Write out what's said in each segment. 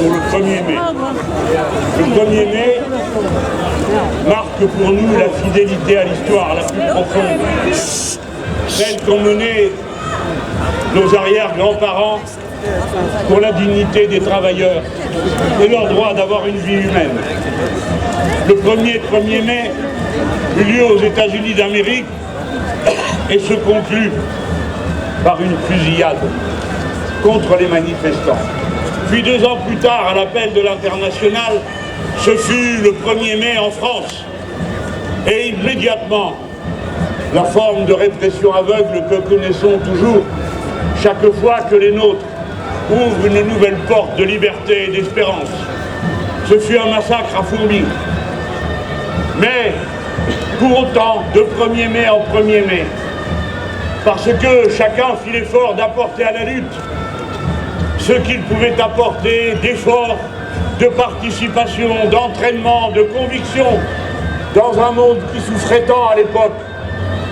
pour le 1er mai. Le 1er mai marque pour nous la fidélité à l'histoire la plus profonde, celle qu'ont menée nos arrière-grands-parents pour la dignité des travailleurs et leur droit d'avoir une vie humaine. Le 1er mai eut lieu aux États-Unis d'Amérique et se conclut par une fusillade contre les manifestants. Puis 2 ans plus tard, à l'appel de l'Internationale, ce fut le 1er mai en France. Et immédiatement, la forme de répression aveugle que connaissons toujours, chaque fois que les nôtres ouvrent une nouvelle porte de liberté et d'espérance. Ce fut un massacre à fourmis. Mais, pour autant, de 1er mai en 1er mai, parce que chacun fit l'effort d'apporter à la lutte ce qu'il pouvait apporter d'efforts, de participation, d'entraînement, de conviction, dans un monde qui souffrait tant à l'époque,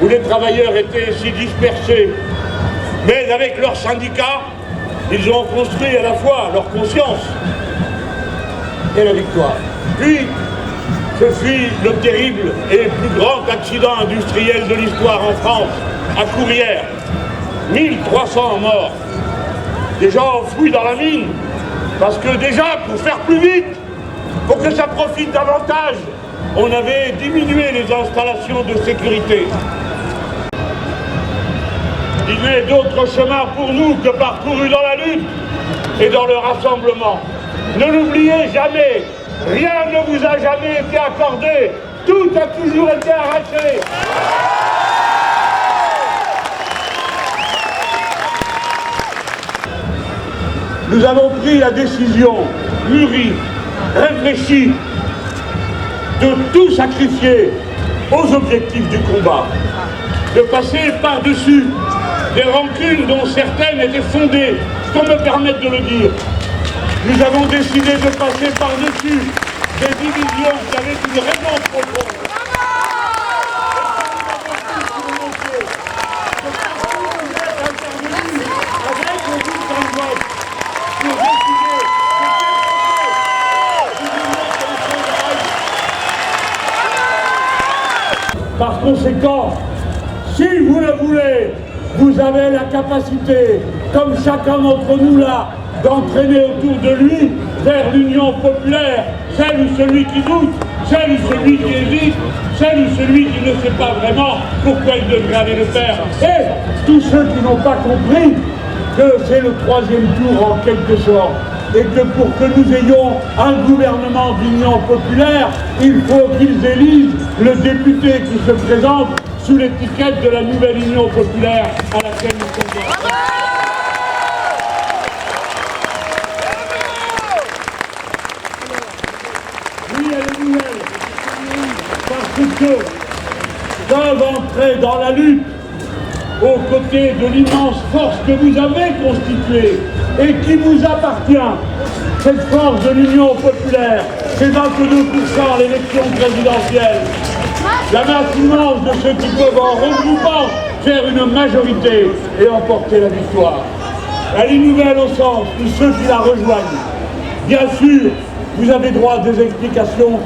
où les travailleurs étaient si dispersés. Mais avec leurs syndicats, ils ont construit à la fois leur conscience et la victoire. Puis, ce fut le terrible et le plus grand accident industriel de l'histoire en France, à Courrières. 1300 morts. Des gens enfouis dans la mine, parce que déjà, pour faire plus vite, pour que ça profite davantage, on avait diminué les installations de sécurité. Il n'est d'autre chemin pour nous que parcouru dans la lutte et dans le rassemblement. Ne l'oubliez jamais, rien ne vous a jamais été accordé, tout a toujours été arraché. Nous avons pris la décision, mûrie, réfléchie, de tout sacrifier aux objectifs du combat, de passer par-dessus des rancunes dont certaines étaient fondées, qu'on me permette de le dire. Nous avons décidé de passer par-dessus des divisions qui avaient une raison profonde. Par conséquent, si vous le voulez, vous avez la capacité, comme chacun d'entre nous là, d'entraîner autour de lui vers l'union populaire, celle ou celui qui doute, celle ou celui qui hésite, celle ou celui qui ne sait pas vraiment pourquoi il devrait aller le faire. Et tous ceux qui n'ont pas compris que c'est le 3e tour en quelque sorte, et que pour que nous ayons un gouvernement d'union populaire, il faut qu'ils élisent le député qui se présente sous l'étiquette de la nouvelle union populaire à laquelle nous sommes. Oui, elle est nouvelle, parce que peuvent entrer dans la lutte aux côtés de l'immense force que vous avez constituée et qui vous appartient. Cette force de l'Union populaire, c'est 22% à l'élection présidentielle. La masse immense de ceux qui peuvent en regroupant faire une majorité et emporter la victoire. Elle est nouvelle au sens de ceux qui la rejoignent. Bien sûr, vous avez droit à des explications.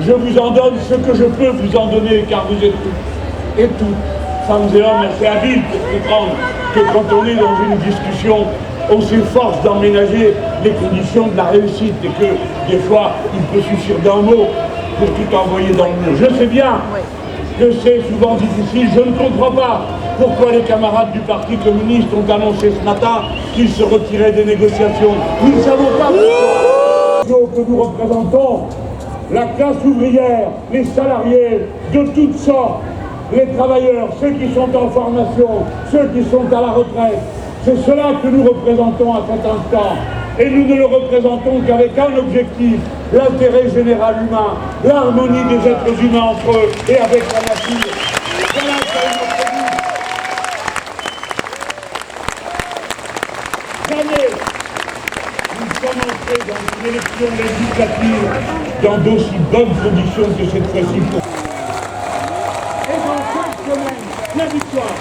Je vous en donne ce que je peux vous en donner, car vous êtes toutes et toutes, femmes et hommes, assez habiles pour comprendre que quand on est dans une discussion, on s'efforce d'emménager les conditions de la réussite et que, des fois, il peut suffire d'un mot pour tout envoyer dans le mur. Je sais bien que c'est souvent difficile, je ne comprends pas pourquoi les camarades du Parti communiste ont annoncé ce matin qu'ils se retiraient des négociations. Nous ne savons pas pourquoi. Que nous représentons la classe ouvrière, les salariés de toutes sortes, les travailleurs, ceux qui sont en formation, ceux qui sont à la retraite. C'est cela que nous représentons à cet instant. Et nous ne le représentons qu'avec un objectif, l'intérêt général humain, l'harmonie des êtres humains entre eux et avec la nature. Voilà notre but. Jamais nous sommes entrés dans une élection législative dans d'aussi bonnes conditions que cette fois-ci. Et dans 5 semaines, la victoire.